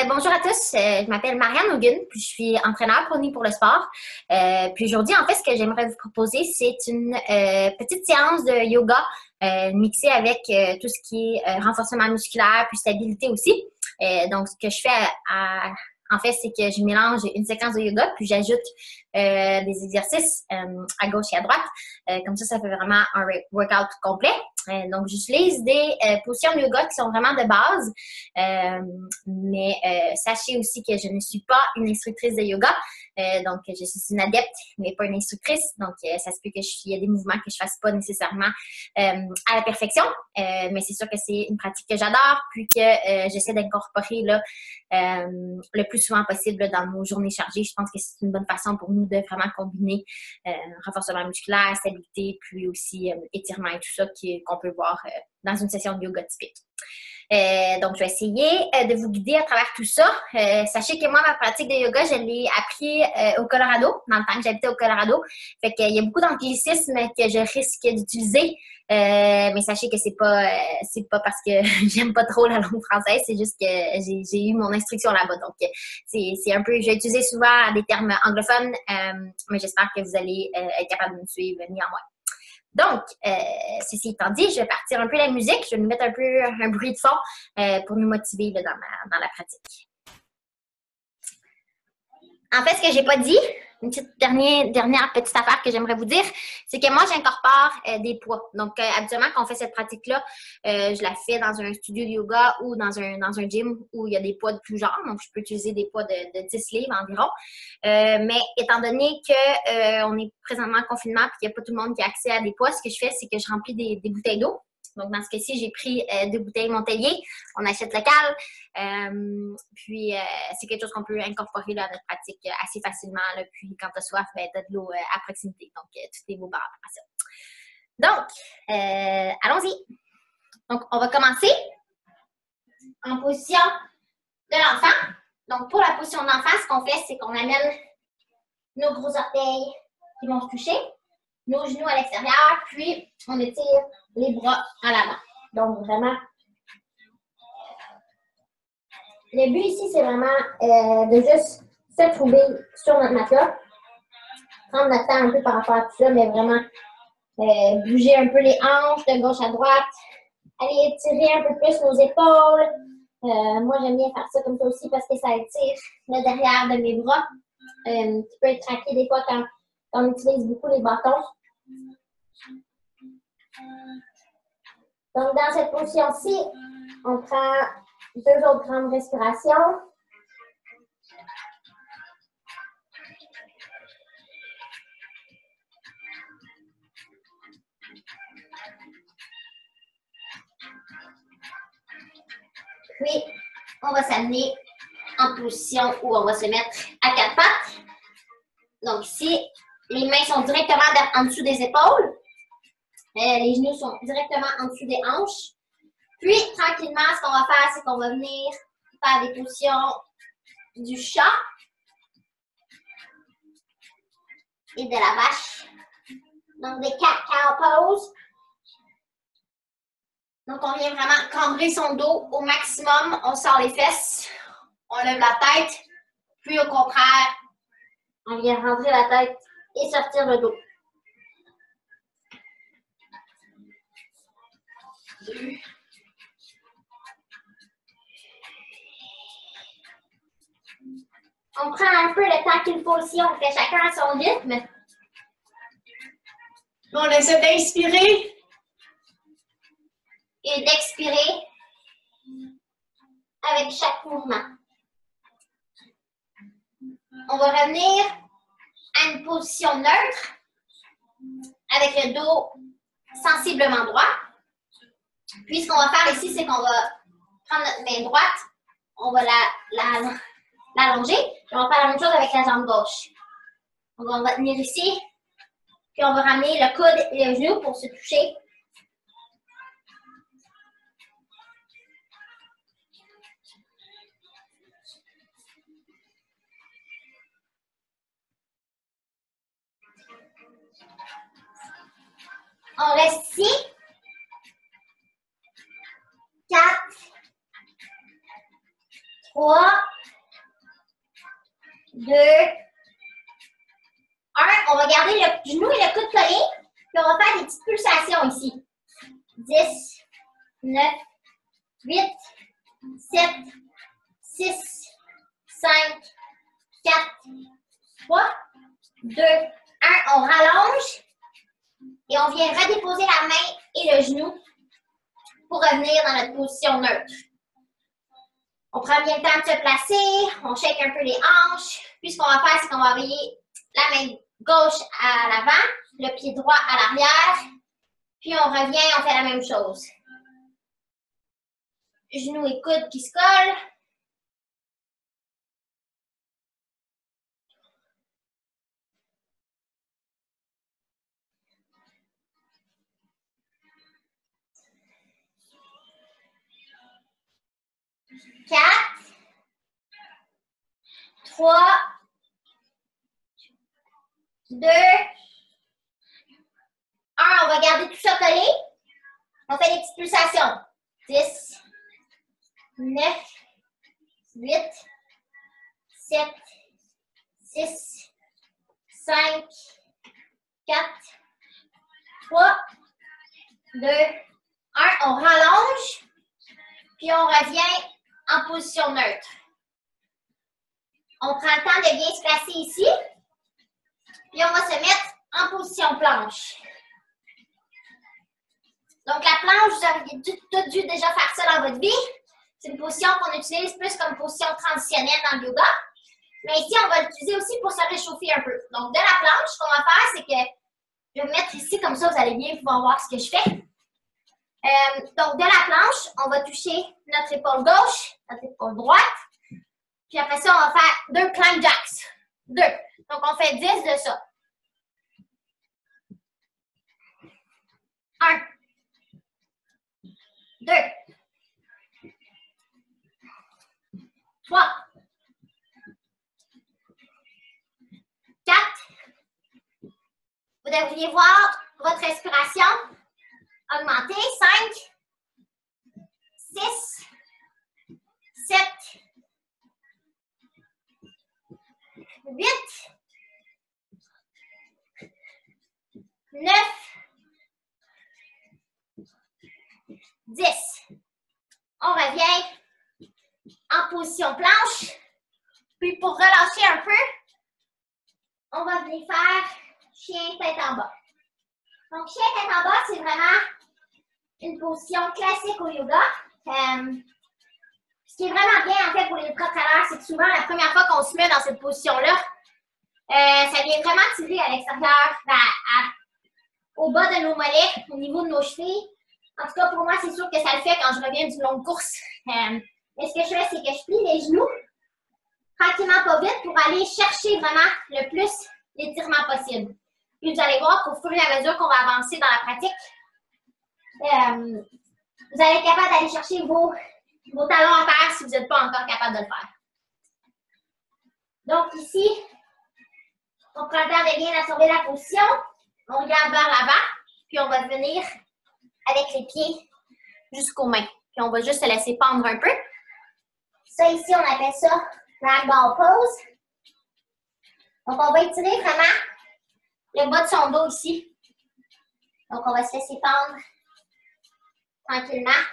Bonjour à tous. Je m'appelle Marianne Hogan, puis je suis entraîneur Pony pour le sport. Puis aujourd'hui, en fait, ce que j'aimerais vous proposer, c'est une petite séance de yoga mixée avec tout ce qui est renforcement musculaire, puis stabilité aussi. Donc, ce que je fais en fait, c'est que je mélange une séquence de yoga, puis j'ajoute des exercices à gauche et à droite. Comme ça fait vraiment un workout complet. Donc, j'utilise des positions de yoga qui sont vraiment de base. Mais sachez aussi que je ne suis pas une instructrice de yoga. Donc, je suis une adepte, mais pas une instructrice. Donc, ça se peut qu'il y ait des mouvements que je fasse pas nécessairement à la perfection. Mais c'est sûr que c'est une pratique que j'adore, puis que j'essaie d'incorporer là, le plus souvent possible là, dans nos journées chargées. Je pense que c'est une bonne façon pour nous de vraiment combiner renforcement musculaire, stabilité, puis aussi étirement et tout ça qu'on peut voir dans une session de yoga typique. Donc, je vais essayer de vous guider à travers tout ça. Sachez que moi, ma pratique de yoga, je l'ai appris au Colorado, dans le temps que j'habitais au Colorado. Fait qu'il y a beaucoup d'anglicismes que je risque d'utiliser. Mais sachez que c'est pas parce que j'aime pas trop la langue française, c'est juste que j'ai eu mon instruction là-bas. Donc, c'est un peu, j'ai utilisé souvent des termes anglophones, mais j'espère que vous allez être capable de me suivre néanmoins. Donc, ceci étant dit, je vais partir un peu la musique. Je vais nous mettre un peu un bruit de fond pour nous motiver là, dans la pratique. En fait, ce que j'ai pas dit, une petite dernière petite affaire que j'aimerais vous dire, c'est que moi, j'incorpore des poids. Donc, habituellement, quand on fait cette pratique-là, je la fais dans un studio de yoga ou dans un gym où il y a des poids de tout genre. Donc, je peux utiliser des poids de 10 livres environ. Mais étant donné qu'on est présentement en confinement et qu'il n'y a pas tout le monde qui a accès à des poids, ce que je fais, c'est que je remplis des bouteilles d'eau. Donc, dans ce cas-ci, j'ai pris 2 bouteilles Montelier. On achète local. Puis, c'est quelque chose qu'on peut incorporer là, à notre pratique assez facilement. Là, puis, quand tu as soif, ben, tu as de l'eau à proximité. Donc, tout est beau par rapport à ça. Donc, allons-y. Donc, on va commencer en position de l'enfant. Donc, pour la position de l'enfant, ce qu'on fait, c'est qu'on amène nos gros orteils qui vont se toucher, nos genoux à l'extérieur, puis on étire les bras à l'avant. Donc, vraiment, le but ici, c'est vraiment de juste se trouver sur notre matelas, prendre notre temps un peu par rapport à tout ça, mais vraiment bouger un peu les hanches de gauche à droite, aller étirer un peu plus nos épaules. Moi, j'aime bien faire ça comme ça aussi parce que ça étire le derrière de mes bras. Tu peux être traqué des fois quand on utilise beaucoup les bâtons. Donc, dans cette position-ci, on prend 2 autres grandes respirations. Puis, on va s'amener en position où on va se mettre à 4 pattes. Donc ici, les mains sont directement en dessous des épaules. Les genoux sont directement en dessous des hanches. Puis, tranquillement, ce qu'on va faire, c'est qu'on va venir faire des positions du chat et de la vache. Donc, des cat-cow poses. Donc, on vient vraiment cambrer son dos au maximum. On sort les fesses, on lève la tête. Puis, au contraire, on vient rentrer la tête et sortir le dos. On prend un peu le temps qu'il faut aussi. On fait chacun à son rythme. On essaie d'inspirer et d'expirer avec chaque mouvement. On va revenir à une position neutre avec le dos sensiblement droit. Puis, ce qu'on va faire ici, c'est qu'on va prendre notre main droite, on va l'allonger, et on va faire la même chose avec la jambe gauche. Donc, on va tenir ici, puis on va ramener le coude et le genou pour se toucher. On reste ici. 4, 3, 3, 2, 1. On va garder le genou et le coude collés. Puis on va faire des petites pulsations ici. 10, 9, 8, 7, 6, 5, 4, 3, 2, 1. On rallonge et on vient redéposer la main et le genou pour revenir dans notre position neutre. On prend bien le temps de se placer, on shake un peu les hanches. Puis ce qu'on va faire, c'est qu'on va envoyer la main gauche à l'avant, le pied droit à l'arrière. Puis on revient, on fait la même chose. Genoux et coudes qui se collent. Quatre, 3, 2, 1. On va garder tout ça collé. On fait des petites pulsations. 10, 9, 8, 7, 6, 5, 4, 3, 2, 1. On rallonge, puis on revient en position neutre. On prend le temps de bien se placer ici, puis on va se mettre en position planche. Donc la planche, vous avez tout dû déjà faire ça dans votre vie. C'est une position qu'on utilise plus comme position transitionnelle dans le yoga. Mais ici, on va l'utiliser aussi pour se réchauffer un peu. Donc de la planche, ce qu'on va faire, c'est que je vais me mettre ici, comme ça, vous allez bien pouvoir voir ce que je fais. Donc, de la planche, on va toucher notre épaule gauche, notre épaule droite. Puis après ça, on va faire 2 climb jacks. 2. Donc, on fait 10 de ça. 1. 2. 3. 4. Vous devriez voir votre respiration augmenter. 5. 6. 7. 8, 9, 10. On revient en position planche. Puis pour relâcher un peu, on va venir faire chien tête en bas. Donc chien tête en bas, c'est vraiment une position classique au yoga. Ce qui est vraiment bien en fait pour les bras travers, c'est que souvent la première fois qu'on se met dans cette position-là, ça vient vraiment tirer à l'extérieur, au bas de nos mollets, au niveau de nos chevilles. En tout cas, pour moi, c'est sûr que ça le fait quand je reviens d'une longue course. Mais ce que je fais, c'est que je plie les genoux tranquillement, pas vite, pour aller chercher vraiment le plus d'étirement possible. Puis vous allez voir qu'au fur et à mesure qu'on va avancer dans la pratique, vous allez être capable d'aller chercher vos talons en terre si vous n'êtes pas encore capable de le faire. Donc ici, on prend le temps de bien absorber la position. On regarde vers l'avant, puis on va venir avec les pieds jusqu'aux mains. Puis on va juste se laisser pendre un peu. Ça ici, on appelle ça ragdoll pose. Donc on va étirer vraiment le bas de son dos ici. Donc on va se laisser pendre tranquillement.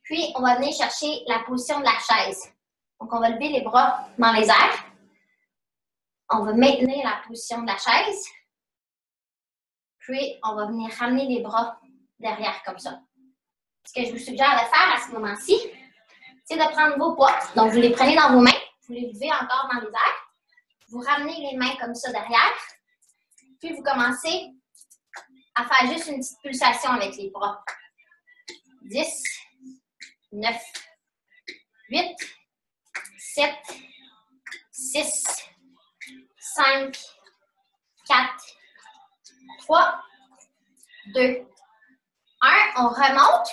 Puis, on va venir chercher la position de la chaise. Donc, on va lever les bras dans les airs. On va maintenir la position de la chaise. Puis, on va venir ramener les bras derrière comme ça. Ce que je vous suggère de faire à ce moment-ci, c'est de prendre vos poids. Donc, vous les prenez dans vos mains. Vous les levez encore dans les airs. Vous ramenez les mains comme ça derrière. Puis, vous commencez à faire juste une petite pulsation avec les bras. 10, 9, 8, 7, 6, 5, 4, 3, 2, 1. On remonte.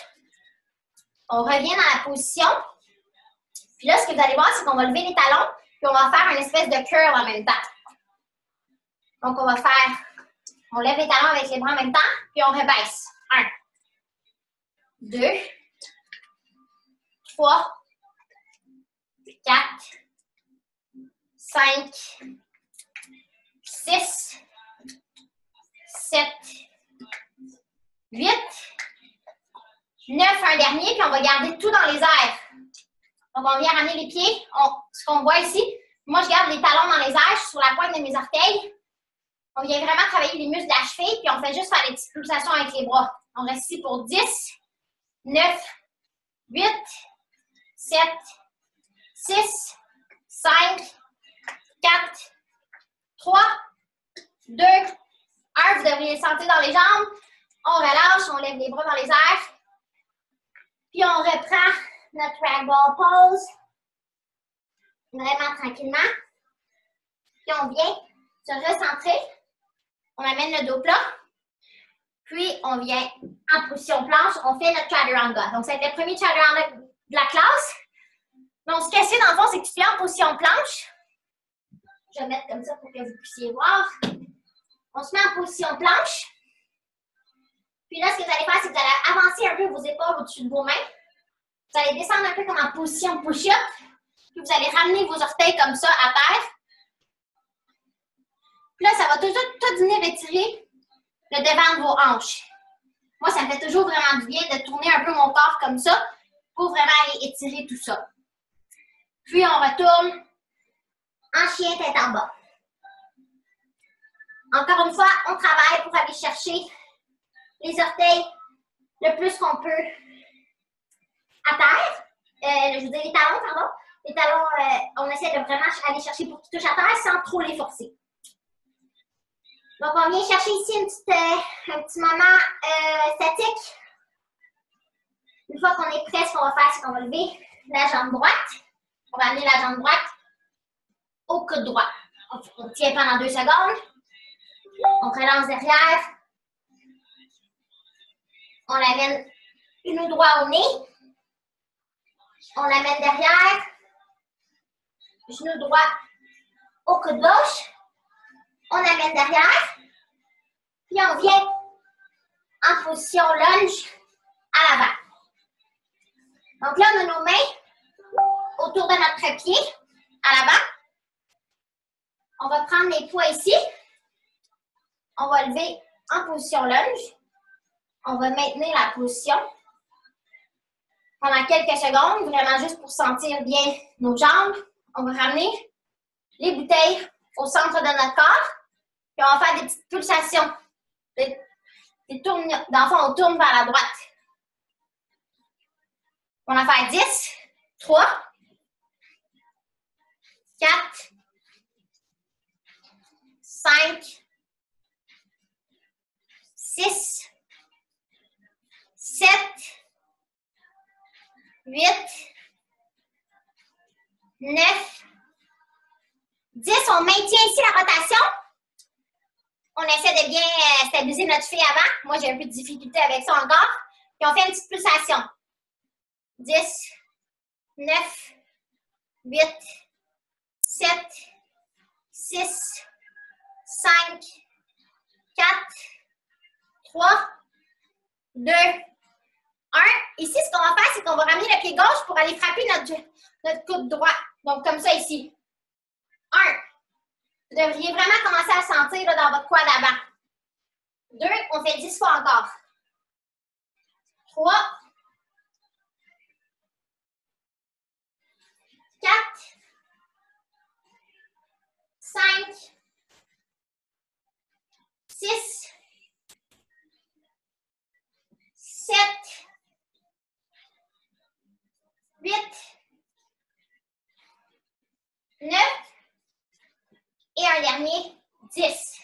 On revient dans la position. Puis là, ce que vous allez voir, c'est qu'on va lever les talons, puis on va faire une espèce de curl en même temps. Donc, on lève les talons avec les bras en même temps, puis on rebaisse. 1, 2, 3, 4, 5, 6, 7, 8, 9, un dernier, puis on va garder tout dans les airs. Donc, on vient ramener les pieds. Ce qu'on voit ici, moi, je garde les talons dans les airs, je suis sur la pointe de mes orteils. On vient vraiment travailler les muscles de la cheville, puis on fait juste faire des petites pulsations avec les bras. On reste ici pour 10, 9, 8, 7, 6, 5, 4, 3, 2, 1. Vous devriez le sentir dans les jambes. On relâche, on lève les bras dans les airs. Puis on reprend notre ragdoll pose. Vraiment tranquillement. Puis on vient se recentrer. On amène le dos plat. Puis on vient en position planche. On fait notre chaturanga. Donc, ça va être le premier chaturanga de la classe. Donc, ce qu'il y a dans le fond, c'est que tu fais en position planche. Je vais mettre comme ça pour que vous puissiez voir. On se met en position planche. Puis là, ce que vous allez faire, c'est que vous allez avancer un peu vos épaules au-dessus de vos mains. Vous allez descendre un peu comme en position push-up. Puis vous allez ramener vos orteils comme ça à terre. Puis là, ça va toujours tout venir étirer le devant de vos hanches. Moi, ça me fait toujours vraiment du bien de tourner un peu mon corps comme ça pour vraiment aller étirer tout ça. Puis on retourne en chien tête en bas. Encore une fois, on travaille pour aller chercher les orteils le plus qu'on peut à terre. Je veux dire les talons, pardon. Les talons, on essaie de vraiment aller chercher pour qu'ils touchent à terre sans trop les forcer. Donc, on vient chercher ici un petit moment statique. Une fois qu'on est prêt, ce qu'on va faire, c'est qu'on va lever la jambe droite. On va amener la jambe droite au coude droit. On tient pendant 2 secondes. On relance derrière. On l'amène genou droit au nez. On l'amène derrière. Genou droit au coude gauche. On amène derrière. Puis on vient en position lunge à l'avant. Donc là, on a nos mains autour de notre pied à l'avant. On va prendre les poids ici. On va lever en position lunge. On va maintenir la position pendant quelques secondes, vraiment juste pour sentir bien nos jambes. On va ramener les bouteilles au centre de notre corps. Puis on va faire des petites pulsations. Dans le fond, on tourne vers la droite. On va faire 10, 3, 4, 5, 6, 7, 8, 9, 10. On maintient ici la rotation. On essaie de bien stabiliser notre fille avant. Moi, j'ai un peu de difficulté avec ça encore. Puis on fait une petite pulsation. 10, 9, 8, 7, 6, 5, 4, 3, 2, 1. Ici, ce qu'on va faire, c'est qu'on va ramener le pied gauche pour aller frapper notre coude droit. Donc, comme ça ici. 1. Vous devriez vraiment commencer à sentir là, dans votre quad avant. 2. On fait 10 fois encore. 3. 4. 5. 6. 7. 8. 9. Et un dernier, 10.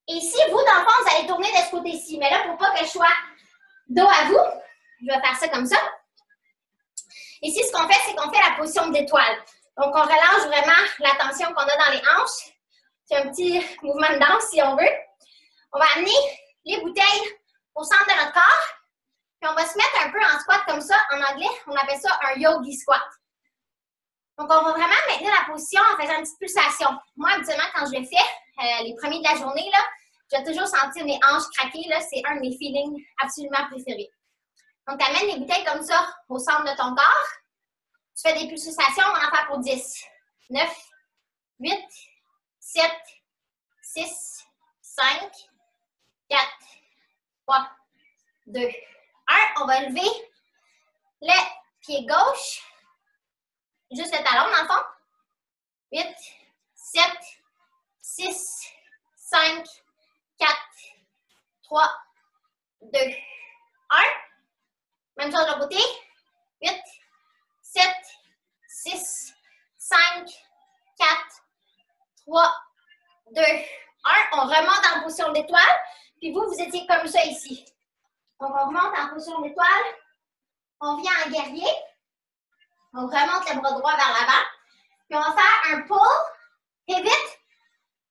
Et ici, vous, dans le fond, vous allez tourner de ce côté-ci. Mais là, pour pas que je sois dos à vous, je vais faire ça comme ça. Ici, ce qu'on fait, c'est qu'on fait la position d'étoile. Donc, on relâche vraiment la tension qu'on a dans les hanches. C'est un petit mouvement de danse, si on veut. On va amener les bouteilles au centre de notre corps. Puis, on va se mettre un peu en squat comme ça. En anglais, on appelle ça un yogi squat. Donc, on va vraiment maintenir la position en faisant une petite pulsation. Moi, habituellement, quand je le fais, les premiers de la journée, là, Je vais toujours sentir mes hanches craquer. Là, c'est un de mes feelings absolument préférés. Donc, tu amènes les bouteilles comme ça au centre de ton corps. Tu fais des pulsations, on va en faire pour 10. 9, 8, 7, 6, 5, 4, 3, 2, 1. On va lever le pied gauche. Juste le talon dans le fond. 8, 7, 6, 5, 4, 3, 2, 1. Même chose de l'autre côté. 8, 7, 6, 5, 4, 3, 2, 1. On remonte en position d'étoile. Puis vous, vous étiez comme ça ici. Donc, on remonte en position d'étoile. On vient en guerrier. On remonte le bras droit vers l'avant. Puis on va faire un pull, pivot.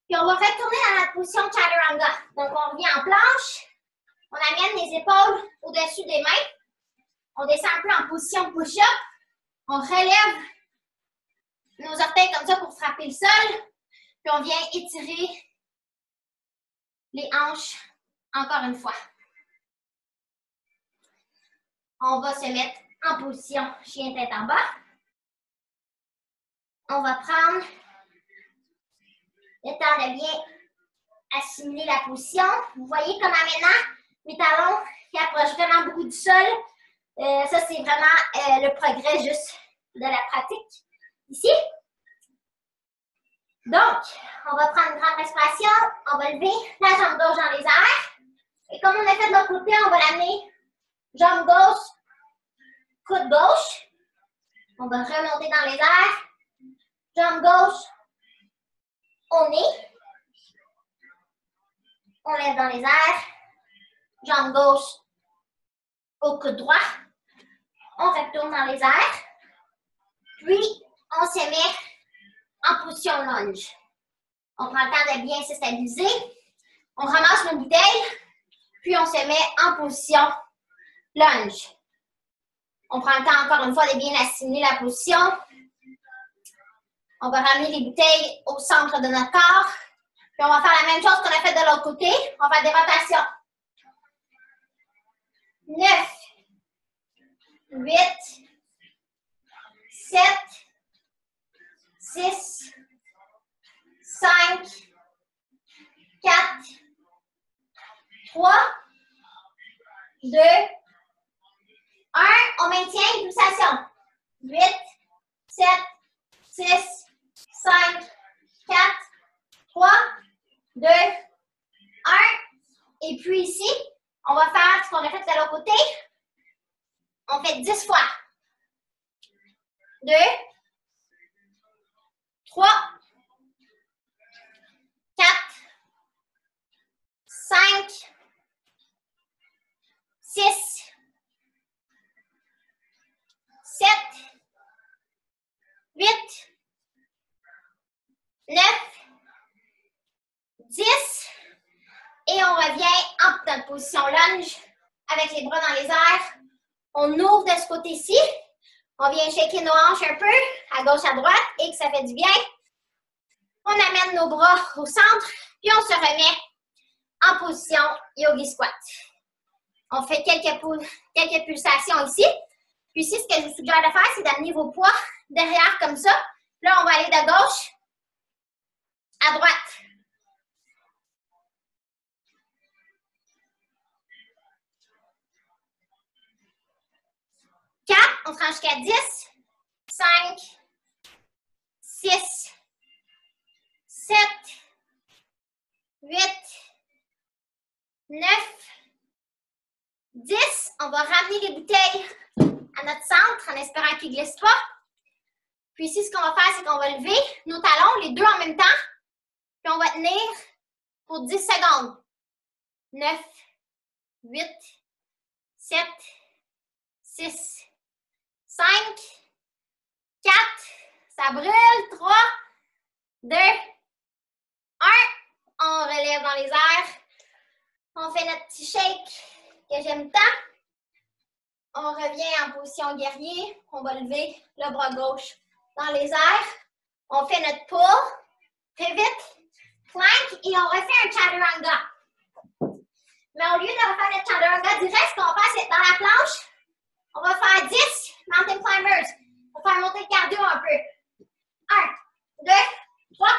Puis on va retourner dans la position chaturanga. Donc, on revient en planche. On amène les épaules au-dessus des mains. On descend un peu en position push-up. On relève nos orteils comme ça pour frapper le sol. Puis on vient étirer les hanches encore une fois. On va se mettre en position chien tête en bas. On va prendre le temps de bien assimiler la position. Vous voyez comment maintenant, mes talons qui approchent vraiment beaucoup du sol. Ça, c'est vraiment le progrès juste de la pratique ici. Donc, on va prendre une grande respiration. On va lever la jambe gauche dans les airs. Et comme on a fait de l'autre côté, on va l'amener jambe gauche, coude gauche. On va remonter dans les airs. Jambe gauche au nez. On lève dans les airs. Jambe gauche au coude droit. On retourne dans les airs. Puis, on se met en position lunge. On prend le temps de bien se stabiliser. On ramasse nos bouteilles. Puis, on se met en position lunge. On prend le temps encore une fois de bien assimiler la position. On va ramener les bouteilles au centre de notre corps. Puis on va faire la même chose qu'on a fait de l'autre côté. On va faire des rotations. 9, 8, 7, 6, 5, 4, 3, 2, 1. On maintient une pulsation. 8, 7, 6, 5, 4, 3, 2, 1. Et puis ici, on va faire ce qu'on a fait de l'autre côté. On fait 10 fois. 2, 3, 4, 5, 6, 7, 8, 9, 10. Et on revient en notre position lunge avec les bras dans les airs. On ouvre de ce côté-ci. On vient shaker nos hanches un peu, à gauche, à droite, et que ça fait du bien. On amène nos bras au centre, puis on se remet en position yogi squat. On fait quelques pulsations ici. Puis ici, ce que je vous suggère de faire, c'est d'amener vos poids derrière comme ça. Là, on va aller de gauche à droite. 4, on se rend jusqu'à 10, 5, 6, 7, 8, 9, 10. On va ramener les bouteilles à notre centre en espérant qu'ils ne glissent pas. Puis ici, ce qu'on va faire, c'est qu'on va lever nos talons, les deux en même temps. Puis on va tenir pour 10 secondes. 9, 8, 7, 6, 5, 4, ça brûle, 3, 2, 1. On relève dans les airs. On fait notre petit shake que j'aime tant. On revient en position guerrier. On va lever le bras gauche dans les airs. On fait notre pull, pivot, plank et on refait un chaturanga. Mais au lieu de refaire notre chaturanga direct, ce qu'on va faire, c'est dans la planche, on va faire 10 mountain climbers. On va faire monter le cardio un peu. 1, 2, 3,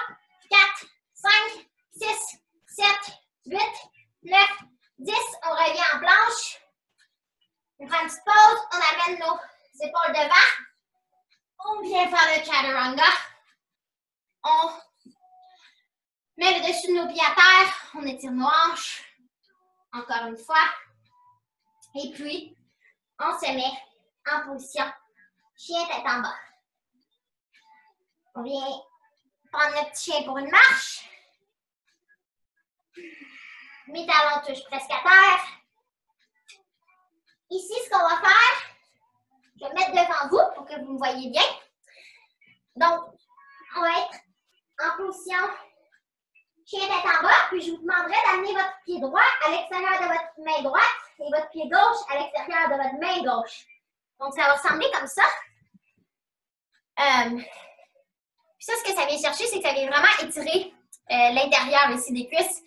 4, 5, 6, 7, 8, 9, 10. On revient en planche. On prend une petite pause. On amène nos épaules devant. On vient faire le chaturanga. On met le dessus de nos pieds à terre. On étire nos hanches. Encore une fois. Et puis, on se met en position chien tête en bas. On vient prendre notre petit chien pour une marche. Mes talons touchent presque à terre. Ici, ce qu'on va faire, je vais me mettre devant vous pour que vous me voyez bien. Donc, on va être en position chien tête en bas, puis je vous demanderai d'amener votre pied droit à l'extérieur de votre main droite et votre pied gauche à l'extérieur de votre main gauche. Donc, ça va ressembler comme ça. Puis ça, ce que ça vient chercher, c'est que ça vient vraiment étirer l'intérieur ici des cuisses.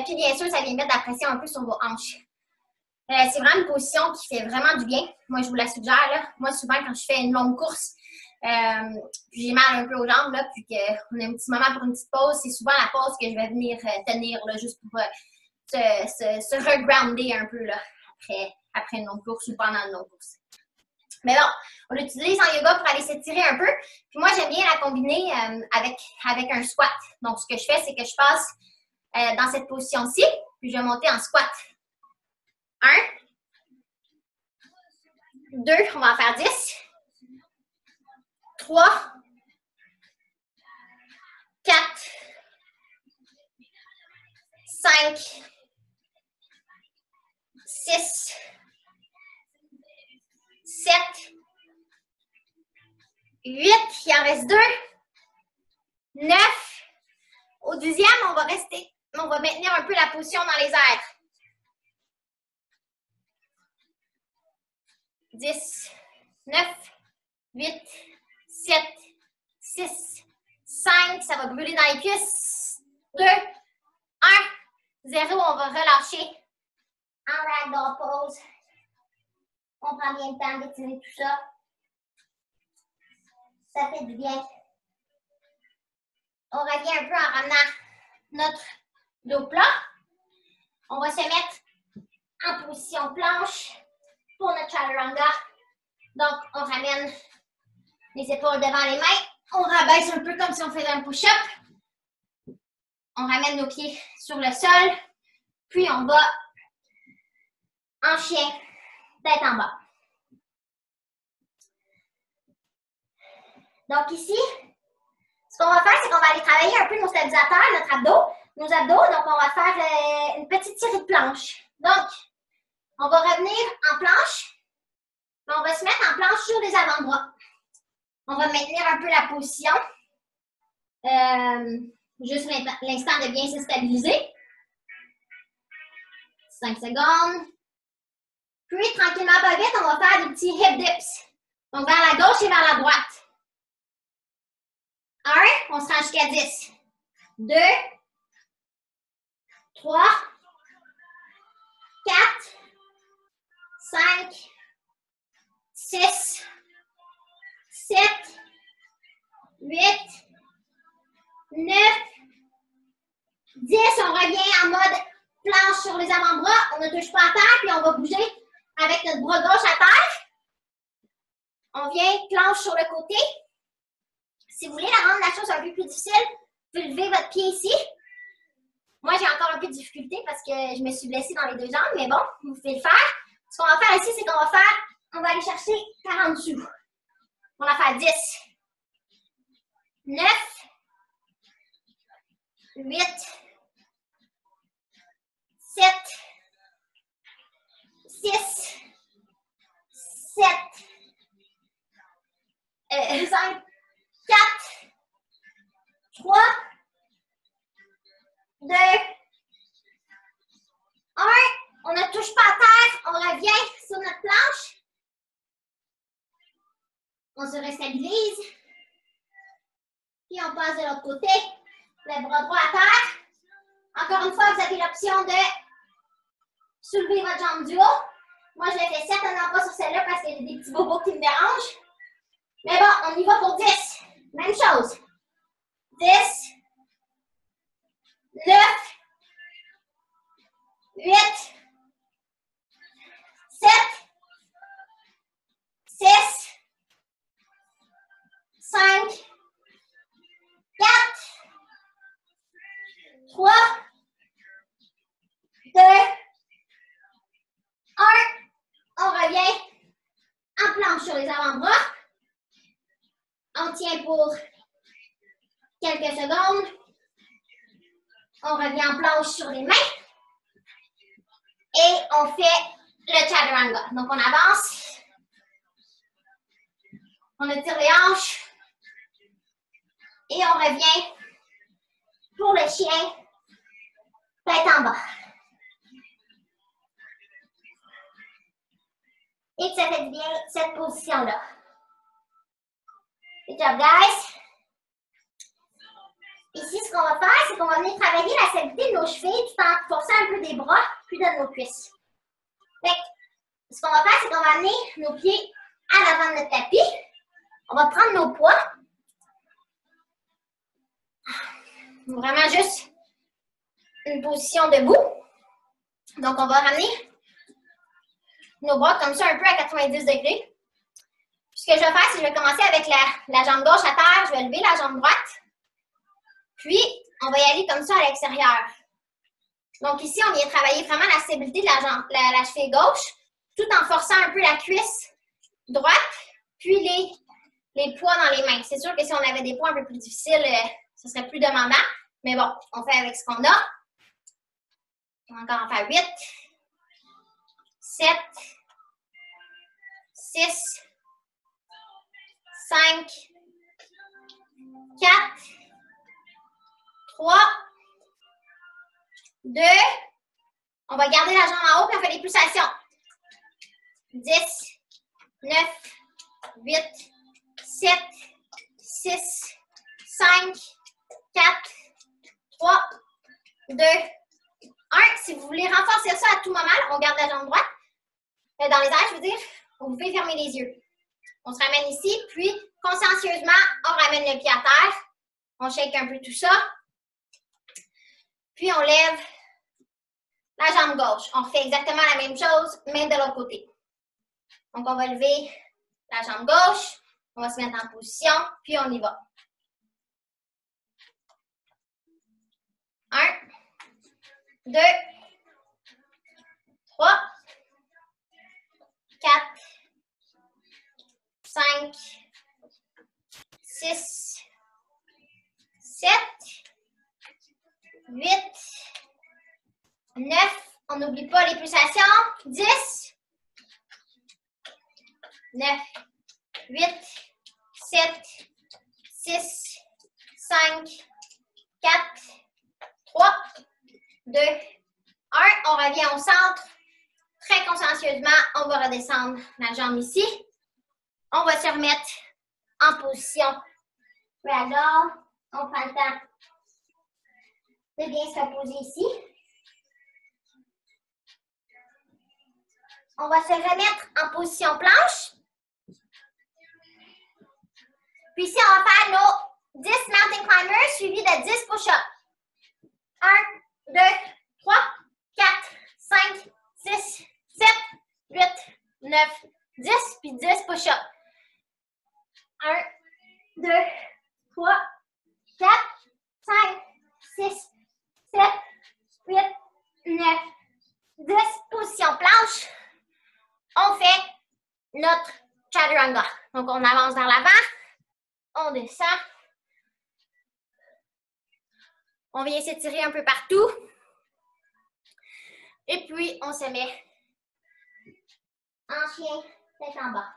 Puis bien sûr, ça vient mettre de la pression un peu sur vos hanches. C'est vraiment une position qui fait vraiment du bien. Moi, je vous la suggère. Là. Moi, souvent, quand je fais une longue course, puis j'ai mal un peu aux jambes, là, puis qu'on a un petit moment pour une petite pause, c'est souvent la pause que je vais venir tenir, là, juste pour se regrounder un peu là, après une longue course ou pendant une longue course. Mais bon, on l'utilise en yoga pour aller s'étirer un peu. Puis moi, j'aime bien la combiner avec un squat. Donc, ce que je fais, c'est que je passe dans cette position-ci, puis je vais monter en squat. 1, 2, on va en faire 10. 3, 4, 5, 6, 7, 8, il en reste 2, 9. Au 10e, on va maintenir un peu la position dans les airs. 10, 9, 8, 7, 6, 5, ça va brûler dans les cuisses. 2, 1, 0, on va relâcher en ragdoll pose. On prend bien le temps d'étirer tout ça. Ça fait du bien. On revient un peu en ramenant notre dos plat. On va se mettre en position planche pour notre chaturanga. Donc, on ramène les épaules devant les mains. On rabaisse un peu comme si on faisait un push-up. On ramène nos pieds sur le sol. Puis, on va en chien, tête en bas. Donc, ici, ce qu'on va faire, c'est qu'on va aller travailler un peu nos stabilisateurs, nos abdos. Donc, on va faire une petite série de planches. Donc, on va revenir en planche. Mais on va se mettre en planche sur les avant-bras. On va maintenir un peu la position. Juste l'instant de bien se stabiliser. 5 secondes. Puis, tranquillement, pas vite, on va faire des petits hip dips. Donc, vers la gauche et vers la droite. 1, on se rend jusqu'à 10. 2, 3, 4, 5, 6, 7, 8, 9, 10. On revient en mode planche sur les avant-bras. On ne touche pas à terre, puis on va bouger avec notre bras gauche à terre. On vient planche sur le côté. Si vous voulez rendre la chose un peu plus difficile, vous pouvez lever votre pied ici. Moi, j'ai encore un peu de difficulté parce que je me suis blessée dans les 2 jambes, mais bon, vous pouvez le faire. Ce qu'on va faire ici, c'est qu'on va aller chercher 40 dessous. On va faire 10, 9, 8, 7, 6, 7, 5, 4, 3, 2, 1. On ne touche pas à terre. On revient sur notre planche. On se restabilise. Puis on passe de l'autre côté. Le bras droit à terre. Encore une fois, vous avez l'option de soulevez votre jambe du haut. Moi, je le fais certainement pas sur celle-là parce qu'il y a des petits bobos qui me dérangent. Mais bon, on y va pour 10. Même chose. 10, 9, 8, 7, 6, 5, 4, 3, 2, 1. On revient en planche sur les avant-bras. On tient pour quelques secondes. On revient en planche sur les mains. Et on fait le chaturanga. Donc, on avance. On étire les hanches. Et on revient pour le chien, tête en bas. Et que ça fait bien cette position-là. Good job, guys. Ici, ce qu'on va faire, c'est qu'on va venir travailler la stabilité de nos chevilles tout en forçant un peu des bras, puis de nos cuisses. Fait que, ce qu'on va faire, c'est qu'on va amener nos pieds à l'avant de notre tapis. On va prendre nos poids. Vraiment juste une position debout. Donc, on va ramener nos bras comme ça, un peu à 90 degrés. Puis, ce que je vais faire, c'est que je vais commencer avec la jambe gauche à terre. Je vais lever la jambe droite. Puis, on va y aller comme ça à l'extérieur. Donc, ici, on vient travailler vraiment la stabilité de la cheville gauche, tout en forçant un peu la cuisse droite, puis les poids dans les mains. C'est sûr que si on avait des poids un peu plus difficiles, ce serait plus demandant. Mais bon, on fait avec ce qu'on a. On va encore en faire 8, 7, 6, 5, 4, 3, 2, on va garder la jambe en haut puis on fait des pulsations. 10, 9, 8, 7, 6, 5, 4, 3, 2, 1. Si vous voulez renforcer ça à tout moment, on garde la jambe droite. Dans les airs, je veux dire, vous pouvez fermer les yeux. On se ramène ici, puis consciencieusement, on ramène le pied à terre. On shake un peu tout ça. Puis on lève la jambe gauche. On refait exactement la même chose, mais de l'autre côté. Donc, on va lever la jambe gauche. On va se mettre en position, puis on y va. 1, 2, 3, 4, 5, 6, 7, 8, 9, on n'oublie pas les pulsations, 10, 9, 8, 7, 6, 5, 4, 3, 2, 1. On revient au centre. Très consciencieusement, on va redescendre la jambe ici. On va se remettre en position. Ragdoll. On prend le temps de bien se reposer ici. On va se remettre en position planche. Puis ici, on va faire nos 10 mountain climbers suivis de 10 push-ups. 1, 2, 3, 4, 5, 6, 7, 8, 9, 10, puis 10 push-ups. 1, 2, 3, 4, 5, 6, 7, 8, 9, 10. Position planche. On fait notre chaturanga. Donc, on avance vers l'avant. On descend. On vient s'étirer un peu partout. Et puis, on se met en chien, tête en bas.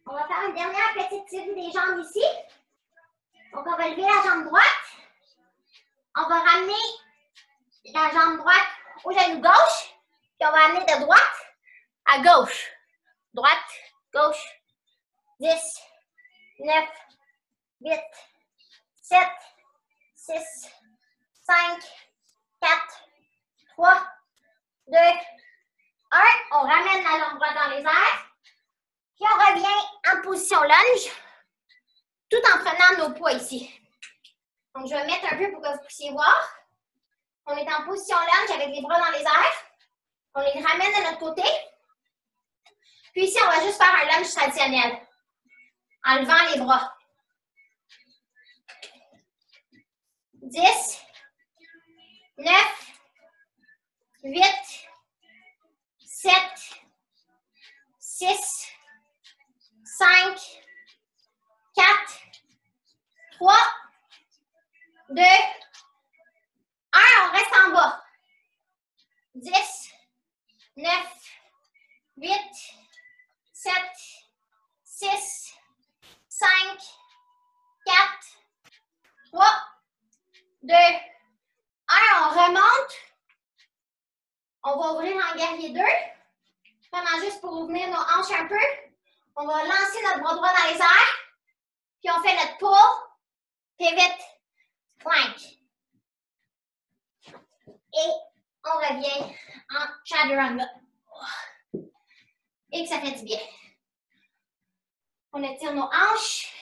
On va faire une dernière petite tirée des jambes ici. Donc, on va lever la jambe droite. On va ramener la jambe droite au genou gauche. Puis, on va amener de droite à gauche. Droite, gauche. 10, 9, 8, 7, 6, 5, 4, 3, 2, 1. On ramène la jambe droite dans les airs. Puis on revient en position lunge, tout en prenant nos poids ici. Donc, je vais mettre un peu pour que vous puissiez voir. On est en position lunge avec les bras dans les airs. On les ramène de notre côté. Puis ici, on va juste faire un lunge traditionnel. En levant les bras. 10, 9, 8, 7, 6, 5, 4, 3, 2, 1. On reste en bas. 10, 9, 8, 7, 6, 5, 4, 3, 2, 1. On remonte. On va ouvrir en guerrier 2. Vraiment juste pour ouvrir nos hanches un peu. On va lancer notre bras droit dans les airs. Puis on fait notre pull, pivot, plank. Et on revient en chaturanga. Et que ça fait du bien. On étire nos hanches.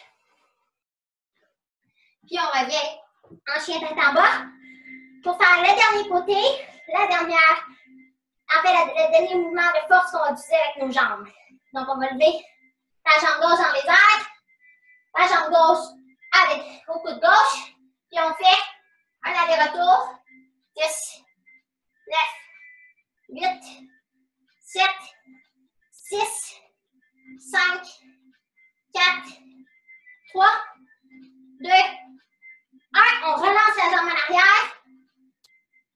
Puis on revient en chien tête en bas. Pour faire le dernier côté, le dernier mouvement de force qu'on va utiliser avec nos jambes. Donc on va lever la jambe gauche dans les airs, la jambe gauche au coude gauche. Puis on fait un aller-retour. 10, 9, 8, 7, 6, 5, 4, 3, 2, 1. On relance la jambe en arrière.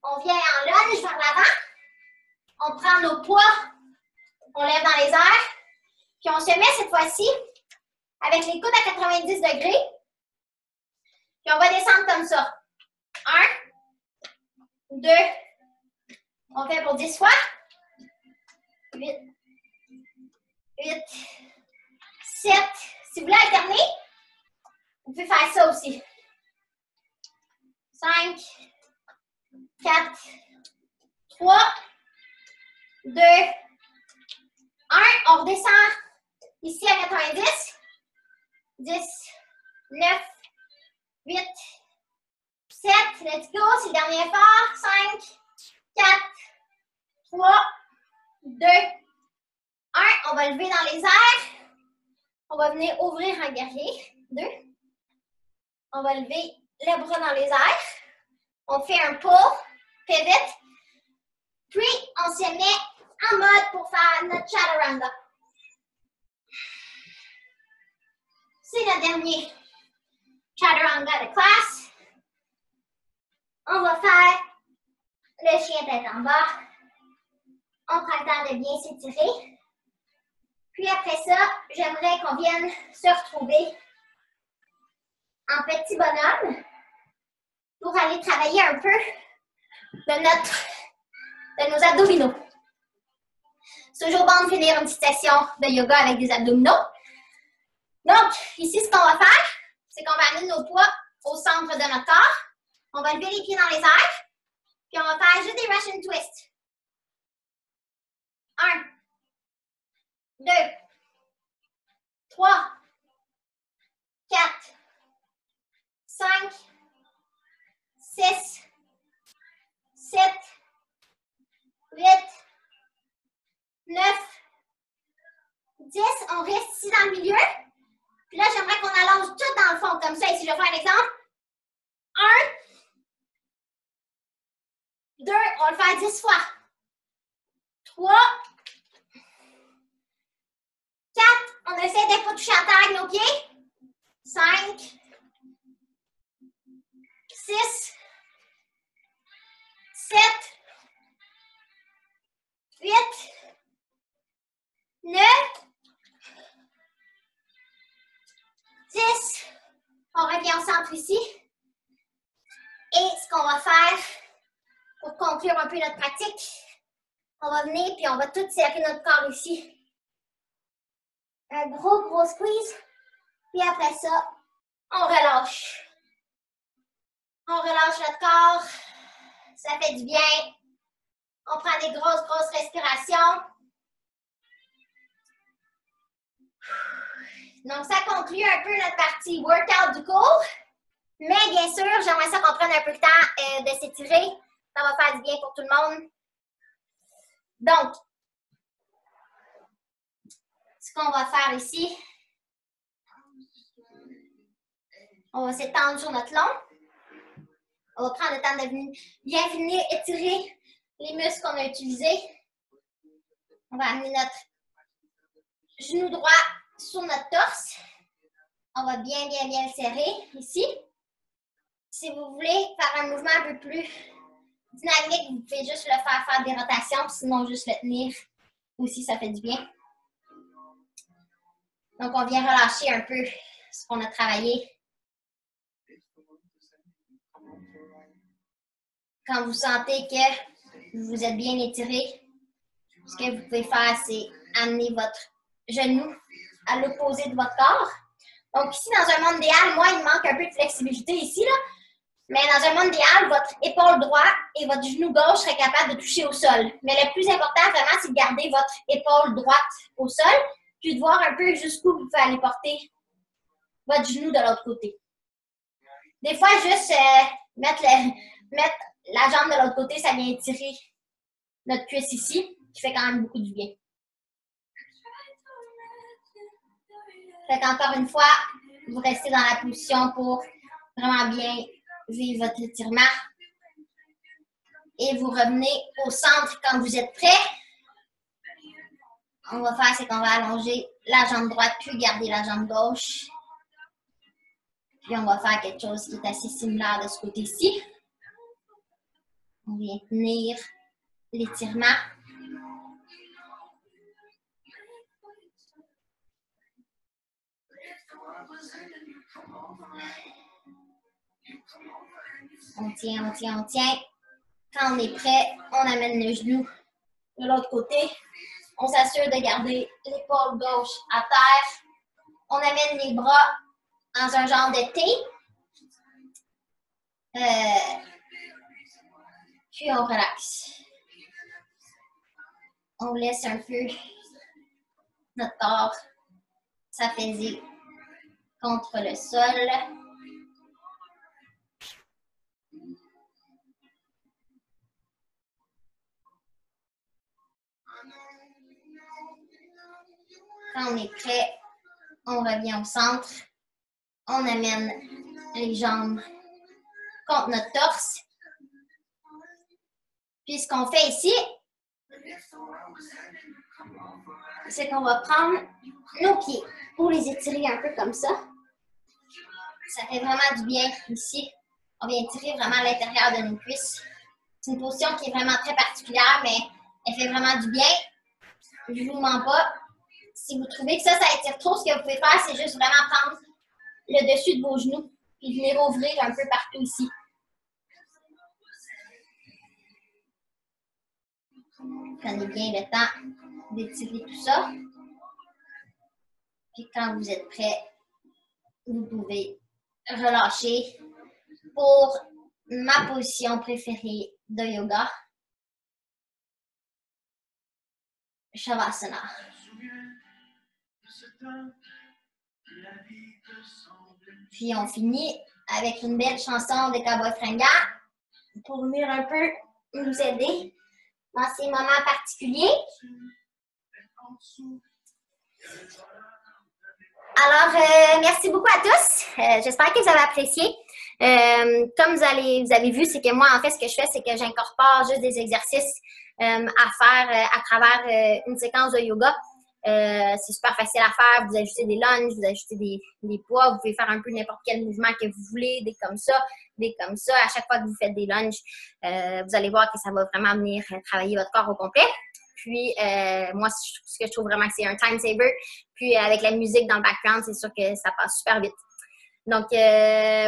On vient en lunge vers l'avant. On prend nos poids. On lève dans les airs. Puis on se met cette fois-ci avec les coudes à 90 degrés. Puis on va descendre comme ça. 1, 2, on fait pour 10 fois. 8, 7. Si vous voulez alterner, vous pouvez faire ça aussi. 5, 4, 3, 2, 1. On redescend ici à 90. 10, 9, 8, 7. Let's go. C'est le dernier effort. 5, 4, 3, 2, 1. On va lever dans les airs. On va venir ouvrir en guerrier. 2. On va lever les bras dans les airs. On fait un pull, pivot. Puis, on se met en mode pour faire notre chaturanga. C'est le dernier chaturanga de classe. On va faire le chien tête en bas. On prend le temps de bien s'étirer. Puis après ça, j'aimerais qu'on vienne se retrouver en petit bonhomme pour aller travailler un peu de nos abdominaux. C'est toujours bon de finir une petite session de yoga avec des abdominaux. Donc, ici, ce qu'on va faire, c'est qu'on va amener nos poids au centre de notre corps. On va lever les pieds dans les airs. Puis on va faire juste des Russian twists. 1, 2, 3, 4, 5, 6, 7, 8, 9, 10. On reste ici dans le milieu. Puis là, j'aimerais qu'on allonge tout dans le fond, comme ça. Ici, je vais faire un exemple. 1, 2, on va le faire 10 fois. 3, 4, on essaie d'être pas touché à terre avec nos pieds. 5, 6, 7, 8, 9, 10. On revient au centre ici. Et ce qu'on va faire pour conclure un peu notre pratique, on va venir puis on va tout serrer notre corps ici. Un gros squeeze. Puis après ça, On relâche. On relâche notre corps. Ça fait du bien. On prend des grosses respirations. Donc, ça conclut un peu notre partie workout du cours. Mais bien sûr, j'aimerais ça qu'on prenne un peu le temps de s'étirer. Ça va faire du bien pour tout le monde. Donc, ce qu'on va faire ici, on va s'étendre sur notre long. On va prendre le temps de bien finir étirer les muscles qu'on a utilisés. On va amener notre genou droit sur notre torse. On va bien le serrer ici. Si vous voulez faire un mouvement un peu plus dynamique, vous pouvez juste le faire des rotations, sinon juste le tenir aussi, ça fait du bien. Donc, on vient relâcher un peu ce qu'on a travaillé. Quand vous sentez que vous êtes bien étiré, ce que vous pouvez faire, c'est amener votre genou à l'opposé de votre corps. Donc ici, dans un monde idéal, moi, il me manque un peu de flexibilité ici, là. Mais dans un monde idéal, votre épaule droite et votre genou gauche seraient capables de toucher au sol. Mais le plus important, vraiment, c'est de garder votre épaule droite au sol, puis de voir un peu jusqu'où vous pouvez aller porter votre genou de l'autre côté. Des fois, juste mettre la jambe de l'autre côté, ça vient étirer notre cuisse ici, qui fait quand même beaucoup du bien. Fait qu'encore une fois, vous restez dans la position pour vraiment bien vivre votre étirement. Et vous revenez au centre quand vous êtes prêt. On va faire, c'est qu'on va allonger la jambe droite, puis garder la jambe gauche. Puis on va faire quelque chose qui est assez similaire de ce côté-ci. On vient tenir l'étirement. On tient. Quand on est prêt, on amène le genou de l'autre côté. On s'assure de garder l'épaule gauche à terre. On amène les bras dans un genre de T. Puis on relaxe. On laisse un peu notre corps s'apaiser contre le sol. Quand on est prêt, on revient au centre. On amène les jambes contre notre torse. Puis ce qu'on fait ici, c'est qu'on va prendre nos pieds pour les étirer un peu comme ça. Ça fait vraiment du bien ici. On vient étirer vraiment l'intérieur de nos cuisses. C'est une position qui est vraiment très particulière, mais elle fait vraiment du bien. Je ne vous mens pas. Si vous trouvez que ça étire trop, ce que vous pouvez faire, c'est juste vraiment prendre le dessus de vos genoux et venir ouvrir un peu partout ici. Prenez bien le temps d'étirer tout ça. Puis quand vous êtes prêt, vous pouvez relâcher pour ma position préférée de yoga, Shavasana. Puis on finit avec une belle chanson de Cowboy Fringant pour venir un peu nous aider dans ces moments particuliers. Alors, merci beaucoup à tous. J'espère que vous avez apprécié. Comme vous avez vu, c'est que moi, en fait, ce que je fais, c'est que j'incorpore juste des exercices à faire à travers une séquence de yoga. C'est super facile à faire. Vous ajoutez des lunges, vous ajoutez des poids. Vous pouvez faire un peu n'importe quel mouvement que vous voulez, des comme ça, des comme ça. À chaque fois que vous faites des lunges, vous allez voir que ça va vraiment venir travailler votre corps au complet. Puis, moi, ce que je trouve vraiment que c'est un time saver. Puis, avec la musique dans le background, c'est sûr que ça passe super vite. Donc,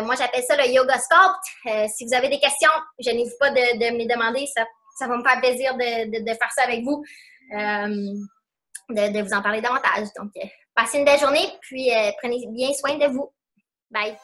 moi, j'appelle ça le Yoga Sculpt. Si vous avez des questions, je n'hésite pas de me les demander. Ça va me faire plaisir de faire ça avec vous, de vous en parler davantage. Donc, passez une belle journée, puis prenez bien soin de vous. Bye!